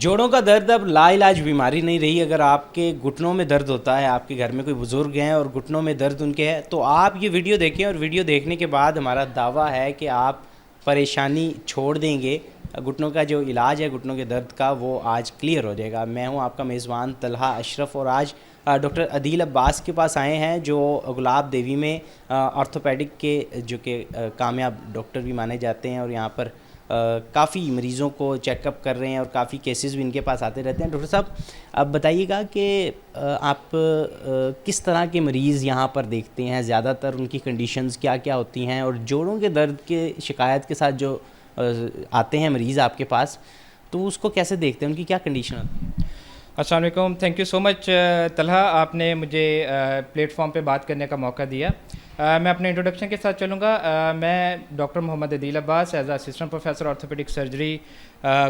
جوڑوں کا درد اب لا علاج بیماری نہیں رہی. اگر آپ کے گھٹنوں میں درد ہوتا ہے, آپ کے گھر میں کوئی بزرگ ہیں اور گھٹنوں میں درد ان کے ہے, تو آپ یہ ویڈیو دیکھیں, اور ویڈیو دیکھنے کے بعد ہمارا دعویٰ ہے کہ آپ پریشانی چھوڑ دیں گے. گھٹنوں کا جو علاج ہے گھٹنوں کے درد کا, وہ آج کلیئر ہو جائے گا. میں ہوں آپ کا میزبان طلحہ اشرف, اور آج ڈاکٹر عدیل عباس کے پاس آئے ہیں, جو گلاب دیوی میں آرتھوپیڈک کے جو کہ کامیاب ڈاکٹر بھی مانے جاتے ہیں, اور یہاں پر کافی مریضوں کو چیک اپ کر رہے ہیں, اور کافی کیسز بھی ان کے پاس آتے رہتے ہیں. ڈاکٹر صاحب, اب بتائیے گا کہ آپ کس طرح کے مریض یہاں پر دیکھتے ہیں, زیادہ تر ان کی کنڈیشنز کیا کیا ہوتی ہیں, اور جوڑوں کے درد کے شکایت کے ساتھ جو آتے ہیں مریض آپ کے پاس, تو اس کو کیسے دیکھتے ہیں, ان کی کیا کنڈیشن ہوتی ہے؟ السلام علیکم. تھینک یو سو مچ طلحہ, آپ نے مجھے پلیٹ فارم پہ بات کرنے کا موقع دیا. میں اپنے انٹروڈکشن کے ساتھ چلوں گا. میں doctor Muhammad Adeel Abbas as assistant professor orthopaedic surgery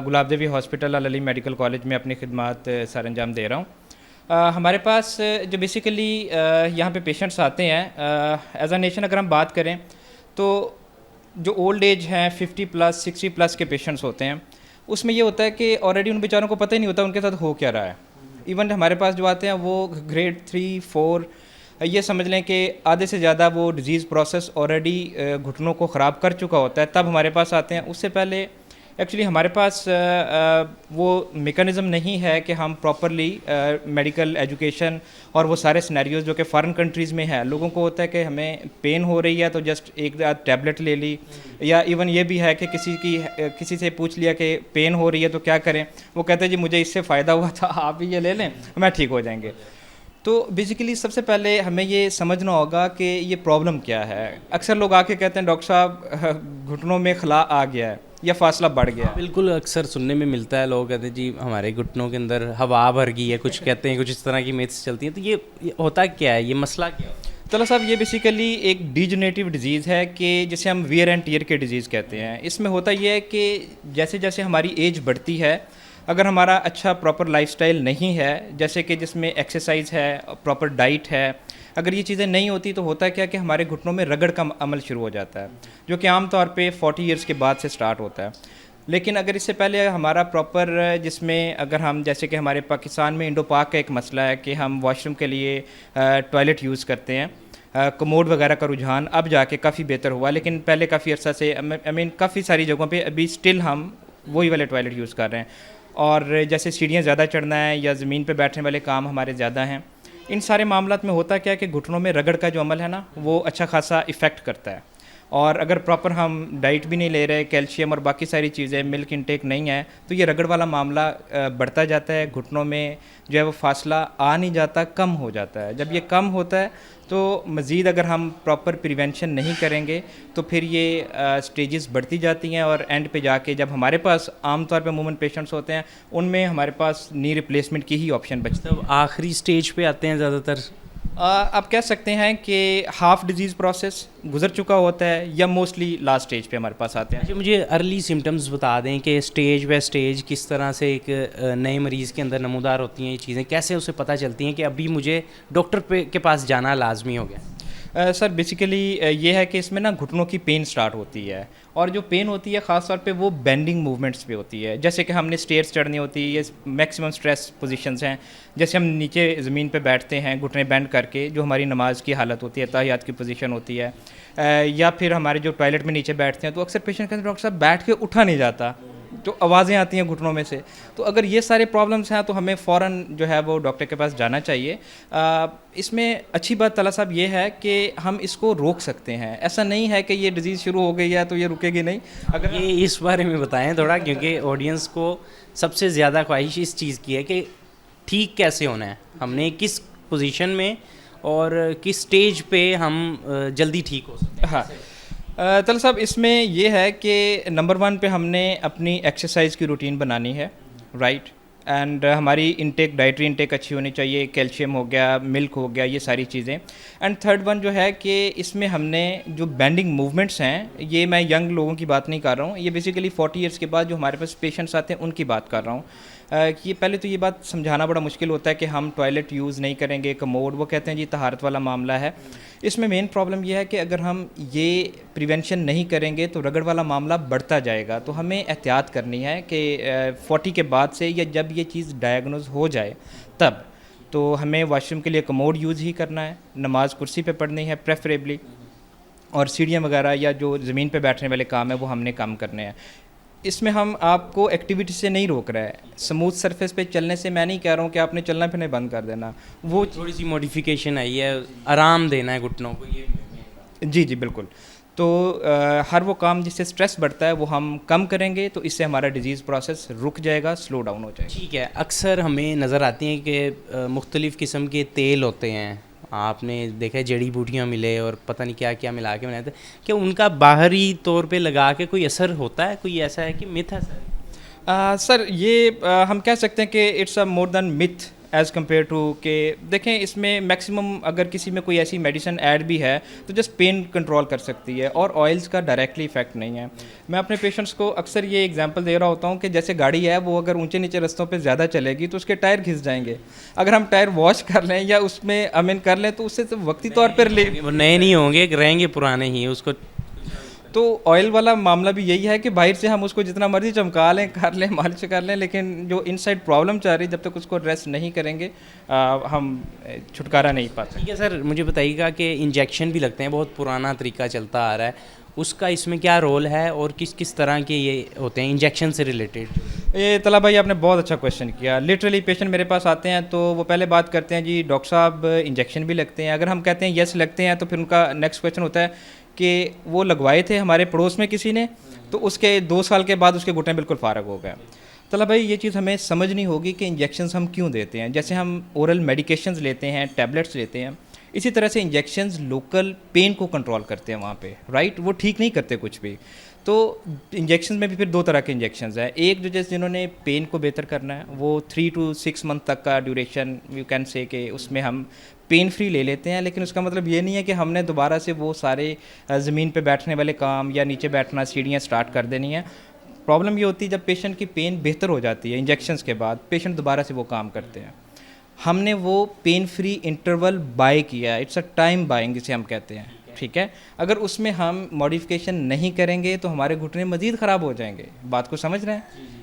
Gulab Devi hospital Ali medical college میں اپنی خدمات سر انجام دے رہا ہوں. ہمارے پاس جو بیسیکلی یہاں پہ پیشنٹس آتے ہیں, ایز اے نیشن اگر ہم بات کریں تو جو اولڈ ایج ہیں 50+ 60+ کے پیشنٹس ہوتے ہیں, اس میں یہ ہوتا ہے کہ آلریڈی ان بیچاروں کو پتہ ہی نہیں ہوتا ان کے ساتھ ہو کیا رہا ہے. ایون ہمارے پاس جو آتے ہیں وہ گریڈ 3 4, یہ سمجھ لیں کہ آدھے سے زیادہ وہ ڈیزیز پروسیس آلریڈی گھٹنوں کو خراب کر چکا ہوتا ہے, تب ہمارے پاس آتے ہیں. اس سے پہلے ایکچولی ہمارے پاس وہ میکانزم نہیں ہے کہ ہم پراپرلی میڈیکل ایجوکیشن اور وہ سارے سینیریوز جو کہ فارن کنٹریز میں ہے, لوگوں کو ہوتا ہے کہ ہمیں پین ہو رہی ہے تو جسٹ ایک ٹیبلٹ لے لی, یا ایون یہ بھی ہے کہ کسی سے پوچھ لیا کہ پین ہو رہی ہے تو کیا کریں, وہ کہتے ہیں جی مجھے اس سے فائدہ ہوا تھا, آپ بھی یہ لے لیں میں ٹھیک ہو جائیں گے. تو بیسیکلی سب سے پہلے ہمیں یہ سمجھنا ہوگا کہ یہ پرابلم کیا ہے. اکثر لوگ آ کے کہتے ہیں ڈاکٹر صاحب گھٹنوں میں خلا آ گیا ہے یا فاصلہ بڑھ گیا. بالکل اکثر سننے میں ملتا ہے, لوگ کہتے ہیں جی ہمارے گھٹنوں کے اندر ہوا بھر گئی ہے, کچھ کہتے ہیں, کچھ اس طرح کی میتھس چلتی ہیں. تو یہ ہوتا کیا ہے, یہ مسئلہ کیا ہے؟ طلحہ صاحب, یہ بیسیکلی ایک ڈیجنریٹو ڈیزیز ہے کہ جسے ہم ویئر اینڈ ٹیئر کے ڈیزیز کہتے ہیں. اس میں ہوتا یہ ہے کہ جیسے جیسے ہماری ایج بڑھتی ہے, اگر ہمارا اچھا پراپر لائف سٹائل نہیں ہے, جیسے کہ جس میں ایکسرسائز ہے, پراپر ڈائٹ ہے, اگر یہ چیزیں نہیں ہوتی تو ہوتا ہے کیا کہ ہمارے گھٹنوں میں رگڑ کا عمل شروع ہو جاتا ہے, جو کہ عام طور پہ 40 ایئرس کے بعد سے سٹارٹ ہوتا ہے. لیکن اگر اس سے پہلے ہمارا پراپر, جس میں اگر ہم جیسے کہ ہمارے پاکستان میں انڈو پاک کا ایک مسئلہ ہے کہ ہم واش روم کے لیے ٹوائلٹ یوز کرتے ہیں, کموڈ وغیرہ کا رجحان اب جا کے کافی بہتر ہوا, لیکن پہلے کافی عرصہ سے کافی ساری جگہوں پہ ابھی اسٹل ہم وہی والے ٹوائلٹ یوز کر رہے ہیں. اور جیسے سیڑھیاں زیادہ چڑھنا ہے یا زمین پہ بیٹھنے والے کام ہمارے زیادہ ہیں, ان سارے معاملات میں ہوتا کیا ہے کہ گھٹنوں میں رگڑ کا جو عمل ہے نا, وہ اچھا خاصا افیکٹ کرتا ہے. اور اگر پراپر ہم ڈائٹ بھی نہیں لے رہے, کیلشیم اور باقی ساری چیزیں, ملک انٹیک نہیں ہے, تو یہ رگڑ والا معاملہ بڑھتا جاتا ہے. گھٹنوں میں جو ہے وہ فاصلہ آ نہیں جاتا, کم ہو جاتا ہے. جب یہ کم ہوتا ہے تو مزید اگر ہم پراپر پریونشن نہیں کریں گے تو پھر یہ سٹیجز بڑھتی جاتی ہیں, اور اینڈ پہ جا کے جب ہمارے پاس عام طور پہ عموماً پیشنٹس ہوتے ہیں, ان میں ہمارے پاس نی ریپلیسمنٹ کی ہی آپشن بچتی ہے. تو آخری سٹیج پہ آتے ہیں زیادہ تر. آپ کہہ سکتے ہیں کہ ہاف ڈیزیز پروسیس گزر چکا ہوتا ہے, یا موسٹلی لاسٹ اسٹیج پہ ہمارے پاس آتے ہیں. اچھا, مجھے ارلی سمٹمز بتا دیں کہ اسٹیج بائی اسٹیج کس طرح سے ایک نئے مریض کے اندر نمودار ہوتی ہیں یہ چیزیں, کیسے اسے پتہ چلتی ہیں کہ ابھی مجھے ڈاکٹر کے پاس جانا لازمی ہو گیا؟ سر بیسیکلی یہ ہے کہ اس میں نا گھٹنوں کی پین سٹارٹ ہوتی ہے, اور جو پین ہوتی ہے خاص طور پہ وہ بینڈنگ موومنٹس پہ ہوتی ہے. جیسے کہ ہم نے اسٹیئرس چڑھنی ہوتی ہے, یہ میکسیمم سٹریس پوزیشنز ہیں, جیسے ہم نیچے زمین پہ بیٹھتے ہیں گھٹنے بینڈ کر کے, جو ہماری نماز کی حالت ہوتی ہے, تحیات کی پوزیشن ہوتی ہے, یا پھر ہمارے جو ٹوائلٹ میں نیچے بیٹھتے ہیں, تو اکثر پیشنٹ کہتے ہیں ڈاکٹر صاحب بیٹھ کے اٹھا نہیں جاتا, جو آوازیں آتی ہیں گھٹنوں میں سے. تو اگر یہ سارے پرابلمس ہیں تو ہمیں فوراً جو ہے وہ ڈاکٹر کے پاس جانا چاہیے. اس میں اچھی بات طلحہ صاحب یہ ہے کہ ہم اس کو روک سکتے ہیں. ایسا نہیں ہے کہ یہ ڈیزیز شروع ہو گئی ہے تو یہ رکے گی نہیں. اگر یہ اس بارے میں بتائیں تھوڑا, کیونکہ آڈینس کو سب سے زیادہ خواہش اس چیز کی ہے کہ ٹھیک کیسے ہونا ہے, ہم نے کس پوزیشن میں اور کس سٹیج پہ ہم جلدی ٹھیک ہو سکتے ہیں. ہاں طلحہ صاحب, اس میں یہ ہے کہ نمبر 1 پہ ہم نے اپنی ایکسرسائز کی روٹین بنانی ہے, رائٹ, اینڈ ہماری انٹیک, ڈائٹری انٹیک اچھی ہونی چاہیے, کیلشیم ہو گیا, ملک ہو گیا, یہ ساری چیزیں. اینڈ تھرڈ ون جو ہے کہ اس میں ہم نے جو بینڈنگ موومنٹس ہیں, یہ میں ینگ لوگوں کی بات نہیں کر رہا ہوں, یہ بیسیکلی 40 ایئرس کے بعد جو ہمارے پاس پیشنٹس آتے ہیں ان کی بات کر رہا ہوں. کہ پہلے تو یہ بات سمجھانا بڑا مشکل ہوتا ہے کہ ہم ٹوائلٹ یوز نہیں کریں گے، کموڈ، وہ کہتے ہیں جی طہارت والا معاملہ ہے. اس میں مین پرابلم یہ ہے کہ اگر ہم یہ پریونشن نہیں کریں گے تو رگڑ والا معاملہ بڑھتا جائے گا. تو ہمیں احتیاط کرنی ہے کہ 40 کے بعد سے یا جب یہ چیز ڈائگنوز ہو جائے تب تو ہمیں واش روم کے لیے کموڈ یوز ہی کرنا ہے، نماز کرسی پہ پڑھنی ہے پریفریبلی، اور سیڑھیاں وغیرہ یا جو زمین پہ بیٹھنے والے کام ہیں وہ ہم نے کم کرنے ہیں. اس میں ہم آپ کو ایکٹیویٹی سے نہیں روک رہے ہیں. اسموتھ سرفیس پہ چلنے سے میں نہیں کہہ رہا ہوں کہ آپ نے چلنا پھرنا بند کر دینا، وہ تھوڑی سی موڈیفیکیشن آئی ہے، آرام دینا ہے گھٹنوں کو. یہ جی جی بالکل. تو ہر وہ کام جس سے اسٹریس بڑھتا ہے وہ ہم کم کریں گے تو اس سے ہمارا ڈیزیز پروسیس رک جائے گا، سلو ڈاؤن ہو جائے گا. ٹھیک ہے. اکثر ہمیں نظر آتی ہیں کہ مختلف قسم کے تیل ہوتے ہیں، آپ نے دیکھا ہے جڑی بوٹیاں ملے اور پتہ نہیں کیا کیا ملا کے بناتے ہیں، کہ ان کا باہری طور پہ لگا کے کوئی اثر ہوتا ہے؟ کوئی ایسا ہے کہ متھ ہے سر؟ سر یہ ہم کہہ سکتے ہیں کہ it's a more than myth as compare to کہ دیکھیں اس میں میکسیمم اگر کسی میں کوئی ایسی میڈیسن ایڈ بھی ہے تو جسٹ پین کنٹرول کر سکتی ہے اور آئلس کا ڈائریکٹلی افیکٹ نہیں ہے. میں اپنے پیشنٹس کو اکثر یہ ایگزامپل دے رہا ہوتا ہوں کہ جیسے گاڑی ہے وہ اگر اونچے نیچے رستوں پہ زیادہ چلے گی تو اس کے ٹائر گھس جائیں گے. اگر ہم ٹائر واش کر لیں یا اس میں امین کر لیں تو اس سے وقتی طور پر وہ نئے نہیں ہوں گے، رہیں گے پرانے ہی. اس کو تو آئل والا معاملہ بھی یہی ہے کہ باہر سے ہم اس کو جتنا مرضی چمکا لیں، کر لیں، مالش کر لیں، لیکن جو ان سائڈ پرابلم چاہ رہی جب تک اس کو ایڈریس نہیں کریں گے ہم چھٹکارا نہیں پاتے. ٹھیک ہے سر. مجھے بتائیے گا کہ انجیکشن بھی لگتے ہیں، بہت پرانا طریقہ چلتا آ رہا ہے، اس کا اس میں کیا رول ہے اور کس کس طرح کے یہ ہوتے ہیں انجیکشن سے ریلیٹڈ؟ یہ طلعت بھائی آپ نے بہت اچھا کویشچن کیا. لٹرلی پیشنٹ میرے پاس آتے ہیں تو وہ پہلے بات کرتے ہیں جی ڈاکٹر صاحب انجیکشن بھی لگتے ہیں. اگر ہم کہتے ہیں یس لگتے ہیں تو پھر ان کا نیکسٹ کویشچن ہوتا ہے کہ وہ لگوائے تھے ہمارے پڑوس میں کسی نے تو اس کے 2 سال کے بعد اس کے گھٹنے بالکل فارغ ہو گئے. طلعت بھائی یہ چیز ہمیں سمجھنی ہوگی کہ انجیکشنز ہم کیوں دیتے ہیں. جیسے ہم اورل میڈیکیشنز لیتے ہیں، ٹیبلٹس لیتے ہیں، اسی طرح سے انجیکشنز لوکل پین کو کنٹرول کرتے ہیں وہاں پہ، رائٹ؟ وہ ٹھیک نہیں کرتے کچھ بھی. تو انجیکشنز میں بھی پھر 2 طرح کے انجیکشنز ہیں. ایک جو جیسے جنہوں نے پین کو بہتر کرنا ہے وہ 3 to 6 منتھ تک کا ڈیوریشن یو کین سے کہ اس میں ہم پین فری لے لیتے ہیں، لیکن اس کا مطلب یہ نہیں ہے کہ ہم نے دوبارہ سے وہ سارے زمین پہ بیٹھنے والے کام یا نیچے بیٹھنا، سیڑھیاں سٹارٹ کر دینی ہیں. پرابلم یہ ہوتی ہے جب پیشنٹ کی پین بہتر ہو جاتی ہے انجیکشنز کے بعد، پیشنٹ دوبارہ سے وہ کام کرتے ہیں. ہم نے وہ پین فری انٹرول بائی کیا ہے، اٹس اے ٹائم بائنگ جسے ہم کہتے ہیں، ٹھیک ہے؟ اگر اس میں ہم ماڈیفیکیشن نہیں کریں گے تو ہمارے گھٹنے مزید خراب ہو جائیں گے. بات کو سمجھ رہے ہیں؟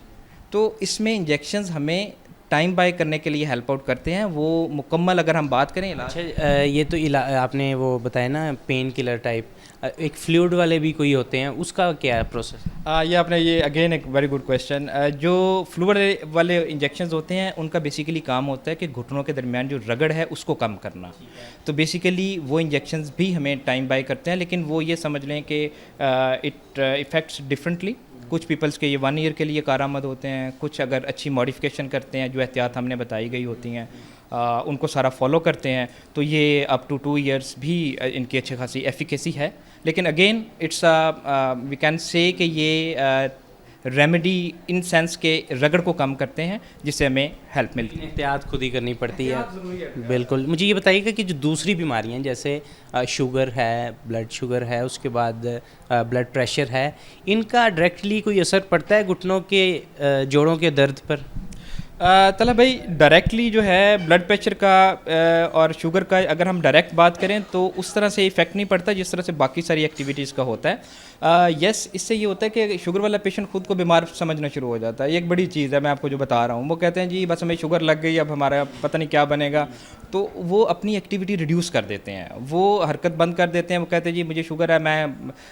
تو اس میں انجیکشنز ہمیں ٹائم بائی کرنے کے لیے ہیلپ آؤٹ کرتے ہیں. وہ مکمل اگر ہم بات کریں اچھا یہ تو آپ نے وہ بتایا نا پین کلر ٹائپ، ایک فلوئڈ والے بھی کوئی ہوتے ہیں، اس کا کیا ہے پروسیس؟ یہ آپ نے یہ اگین ایک ویری گڈ کویشچن. جو فلوئڈ والے انجیکشنز ہوتے ہیں ان کا بیسیکلی کام ہوتا ہے کہ گھٹنوں کے درمیان جو رگڑ ہے اس کو کم کرنا. تو بیسیکلی وہ انجیکشنز بھی ہمیں ٹائم بائی کرتے ہیں، لیکن وہ یہ سمجھ لیں کہ اٹ افیکٹس ڈفرینٹلی. کچھ پیپلس کے یہ 1 ایئر کے لیے کارآمد ہوتے ہیں، کچھ اگر اچھی ماڈیفیکیشن کرتے ہیں جو احتیاط ہم نے بتائی گئی ہوتی ہیں ان کو سارا فالو کرتے ہیں تو یہ اپ ٹو 2 ایئرس بھی ان کی اچھی خاصی ایفیکیسی ہے. لیکن again it's we can say کہ یہ ریمیڈی ان سینس کے رگڑ کو کم کرتے ہیں جس سے ہمیں ہیلپ ملتی ہے. احتیاط خود ہی کرنی پڑتی ہے. بالکل. مجھے یہ بتائیے گا کہ جو دوسری بیماریاں جیسے شوگر ہے، بلڈ شوگر ہے، اس کے بعد بلڈ پریشر ہے، ان کا ڈائریکٹلی کوئی اثر پڑتا ہے گھٹنوں کے جوڑوں کے درد پر؟ طلعت بھائی ڈائریکٹلی جو ہے بلڈ پریشر کا اور شوگر کا اگر ہم ڈائریکٹ بات کریں تو اس طرح سے افیکٹ نہیں پڑتا جس طرح سے باقی ساری ایکٹیویٹیز کا ہوتا ہے. یس اس سے یہ ہوتا ہے کہ شوگر والا پیشنٹ خود کو بیمار سمجھنا شروع ہو جاتا ہے. یہ ایک بڑی چیز ہے میں آپ کو جو بتا رہا ہوں. وہ کہتے ہیں جی بس ہمیں شوگر لگ گئی، اب ہمارا پتہ نہیں کیا بنے گا. تو وہ اپنی ایکٹیویٹی ریڈیوس کر دیتے ہیں، وہ حرکت بند کر دیتے ہیں. وہ کہتے ہیں جی مجھے شوگر ہے، میں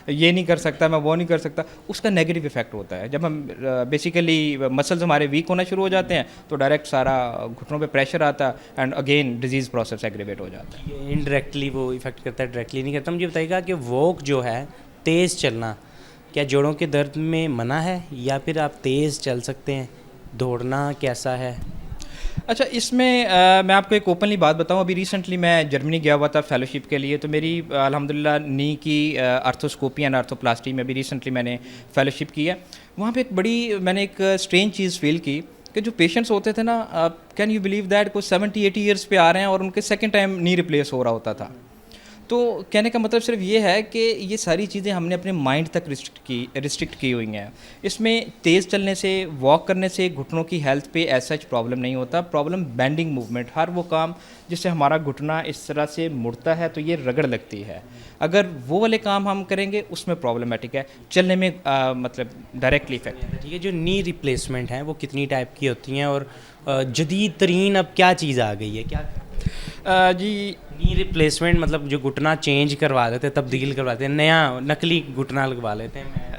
یہ نہیں کر سکتا، میں وہ نہیں کر سکتا. اس کا نیگیٹو افیکٹ ہوتا ہے. جب ہم بیسیکلی مسلز ہمارے ویک ہونا شروع ہو جاتے ہیں تو ڈائریکٹ سارا گھٹنوں پہ پریشر آتا ہے and again disease process aggravate ہو جاتا ہے. انڈائریکٹلی وہ افیکٹ کرتا ہے، ڈائریکٹلی نہیں کرتا. مجھے بتائیے گا کہ واک جو ہے، تیز چلنا، کیا جوڑوں کے درد میں منع ہے یا پھر آپ تیز چل سکتے ہیں؟ دوڑنا کیسا ہے؟ اچھا اس میں میں آپ کو ایک اوپنلی بات بتاؤں. ابھی ریسنٹلی میں جرمنی گیا ہوا تھا فیلوشپ کے لیے. تو میری الحمدللہ نی کی آرتھوسکوپی اینڈ آرتھوپلاسٹی میں ابھی ریسنٹلی میں نے فیلوشپ کی ہے. وہاں پہ ایک بڑی میں نے ایک اسٹرینج چیز فیل کی کہ جو پیشنٹس ہوتے تھے نا، کین یو بلیو دیٹ کوئی 70-80 ایئرس پہ آ رہے ہیں اور ان کے سیکنڈ ٹائم نی ریپلیس ہو رہا ہوتا تھا. تو کہنے کا مطلب صرف یہ ہے کہ یہ ساری چیزیں ہم نے اپنے مائنڈ تک ریسٹرکٹ کی ہوئی ہیں. اس میں تیز چلنے سے، واک کرنے سے گھٹنوں کی ہیلتھ پہ ایز سچ پرابلم نہیں ہوتا. پرابلم بینڈنگ موومنٹ، ہر وہ کام جس سے ہمارا گھٹنا اس طرح سے مڑتا ہے تو یہ رگڑ لگتی ہے. اگر وہ والے کام ہم کریں گے اس میں پرابلمٹک ہے، چلنے میں مطلب ڈائریکٹلی افیکٹ. ٹھیک ہے. جو نی ریپلیسمنٹ ہیں وہ کتنی ٹائپ کی ہوتی ہیں اور جدید ترین اب کیا چیز آ گئی ہے؟ کیا جی نی ریپلیسمنٹ مطلب جو گھٹنا چینج کروا دیتے ہیں، تبدیل کروا دیتے ہیں، نیا نقلی گھٹنا لگوا لیتے ہیں.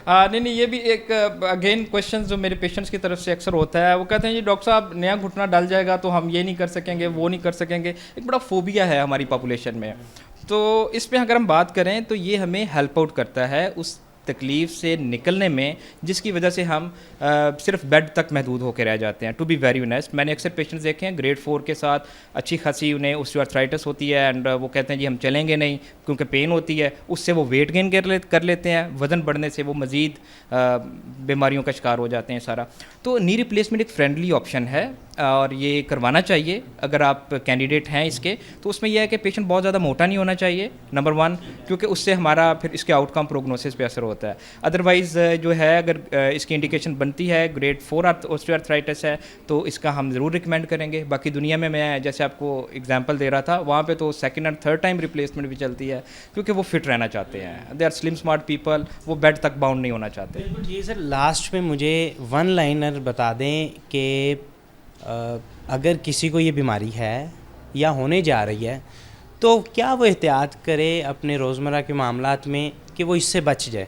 نہیں یہ بھی ایک اگین کویشچن جو میرے پیشنٹس کی طرف سے اکثر ہوتا ہے. وہ کہتے ہیں جی ڈاکٹر صاحب نیا گھٹنا ڈل جائے گا تو ہم یہ نہیں کر سکیں گے، وہ نہیں کر سکیں گے. ایک بڑا فوبیا ہے ہماری پاپولیشن میں. تو اس میں اگر ہم بات کریں تو یہ ہمیں ہیلپ آؤٹ کرتا ہے اس تکلیف سے نکلنے میں جس کی وجہ سے ہم صرف بیڈ تک محدود ہو کے رہ جاتے ہیں. ٹو بی ویری آنیسٹ، میں نے اکثر پیشنٹس دیکھے ہیں گریڈ 4 کے ساتھ اچھی خاصی انہیں اوسٹیوآرتھرائٹس ہوتی ہے اینڈ وہ کہتے ہیں جی ہم چلیں گے نہیں کیونکہ پین ہوتی ہے. اس سے وہ ویٹ گین کر لیتے ہیں، وزن بڑھنے سے وہ مزید بیماریوں کا شکار ہو جاتے ہیں سارا. تو نی ریپلیسمنٹ ایک فرینڈلی آپشن ہے اور یہ کروانا چاہیے اگر آپ کینڈیڈیٹ ہیں اس کے. تو اس میں یہ ہے کہ پیشنٹ بہت زیادہ موٹا نہیں ہونا چاہیے نمبر 1، کیونکہ اس سے ہمارا پھر اس کے آؤٹ کم پروگنوسس پہ اثر ہوتا ہے. ادروائز جو ہے اگر اس کی انڈیکیشن بنتی ہے گریڈ 4 اوسٹیوآرتھرائٹس ہے تو اس کا ہم ضرور ریکمینڈ کریں گے. باقی دنیا میں جیسے آپ کو اگزامپل دے رہا تھا وہاں پہ تو second and third time replacement بھی چلتی ہے کیونکہ وہ فٹ رہنا چاہتے ہیں. دے آر سلم اسمارٹ پیپل، وہ بیڈ تک باؤنڈ نہیں ہونا چاہتے. جی سر، لاسٹ میں مجھے ون لائنر بتا دیں کہ اگر کسی کو یہ بیماری ہے یا ہونے جا رہی ہے تو کیا وہ احتیاط کرے اپنے روزمرہ کے معاملات میں کہ وہ اس سے بچ جائے؟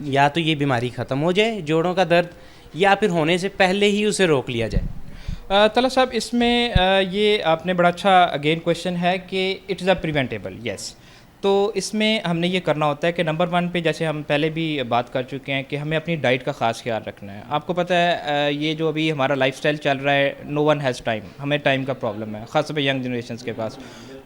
یا تو یہ بیماری ختم ہو جائے جوڑوں کا درد، یا پھر ہونے سے پہلے ہی اسے روک لیا جائے. طلعت صاحب اس میں یہ آپ نے بڑا اچھا اگین کویشچن ہے کہ اٹ از اے پریونٹیبل. یس، تو اس میں ہم نے یہ کرنا ہوتا ہے کہ نمبر 1 پہ جیسے ہم پہلے بھی بات کر چکے ہیں کہ ہمیں اپنی ڈائٹ کا خاص خیال رکھنا ہے. آپ کو پتہ ہے یہ جو ابھی ہمارا لائف سٹائل چل رہا ہے، نو ون ہیز ٹائم. ہمیں ٹائم کا پرابلم ہے خاص طور پہ ینگ جنریشنس کے پاس.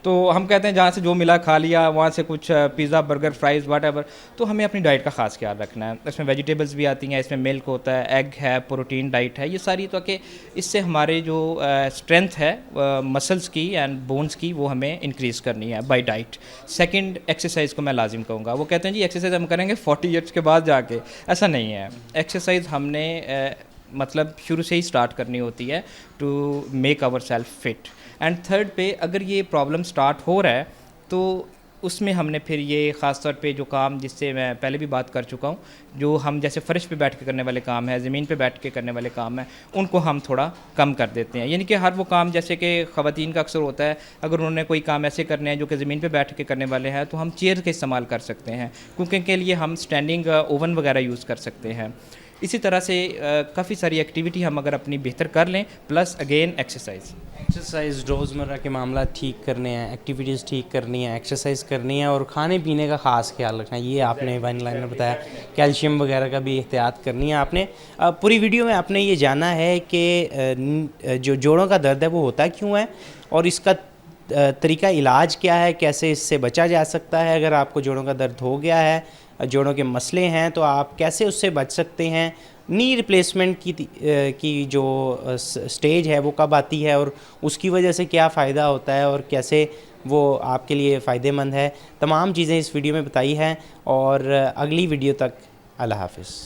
تو ہم کہتے ہیں جہاں سے جو ملا کھا لیا، وہاں سے کچھ pizza burger fries what ever. تو ہمیں اپنی ڈائٹ کا خاص خیال رکھنا ہے. اس میں ویجیٹیبلس بھی آتی ہیں، اس میں ملک ہوتا ہے، ایگ ہے، پروٹین ڈائٹ ہے، یہ ساری. تو کہ اس سے ہمارے جو اسٹرینتھ ہے مسلس کی اینڈ بونس کی وہ ہمیں انکریز کرنی ہے بائی ڈائٹ. سیکنڈ، ایکسرسائز کو میں لازم کہوں گا. وہ کہتے ہیں جی ایکسرسائز ہم کریں گے 40 ایئرس کے بعد جا کے. ایسا نہیں ہے. ایکسرسائز ہم نے مطلب شروع سے ہی اسٹارٹ کرنی ہوتی ہے to make our self fit. And third پہ اگر یہ پرابلم اسٹارٹ ہو رہا ہے تو اس میں ہم نے پھر یہ خاص طور پہ جو کام جس سے میں پہلے بھی بات کر چکا ہوں، جو ہم جیسے فرش پہ بیٹھ کے کرنے والے کام ہیں، زمین پہ بیٹھ کے کرنے والے کام ہیں، ان کو ہم تھوڑا کم کر دیتے ہیں. یعنی کہ ہر وہ کام جیسے کہ خواتین کا اکثر ہوتا ہے اگر انہوں نے کوئی کام ایسے کرنے ہیں جو کہ زمین پہ بیٹھ کے کرنے والے ہیں تو ہم چیئر کا استعمال کر سکتے ہیں. کوکنگ کے لیے ہم اسٹینڈنگ اوون وغیرہ یوز کر سکتے ہیں. اسی طرح سے کافی ساری ایکٹیویٹی ہم اگر اپنی بہتر کر لیں، پلس اگین ایکسرسائز روزمرہ کے معاملات ٹھیک کرنے ہیں، ایکٹیویٹیز ٹھیک کرنی ہیں، ایکسرسائز کرنی ہے اور کھانے پینے کا خاص خیال رکھنا ہے. یہ آپ نے ون لائنر بتایا. کیلشیم وغیرہ کا بھی احتیاط کرنی ہے آپ نے. پوری ویڈیو میں آپ نے یہ جانا ہے کہ جو جوڑوں کا درد ہے وہ ہوتا کیوں ہے اور اس کا طریقہ علاج کیا ہے، کیسے اس سے بچا جا سکتا ہے. اگر آپ کو جوڑوں کا درد ہو گیا ہے، جوڑوں کے مسئلے ہیں، تو آپ کیسے اس سے بچ سکتے ہیں. نی ریپلیسمنٹ کی جو سٹیج ہے وہ کب آتی ہے اور اس کی وجہ سے کیا فائدہ ہوتا ہے اور کیسے وہ آپ کے لیے فائدہ مند ہے. تمام چیزیں اس ویڈیو میں بتائی ہیں. اور اگلی ویڈیو تک اللہ حافظ.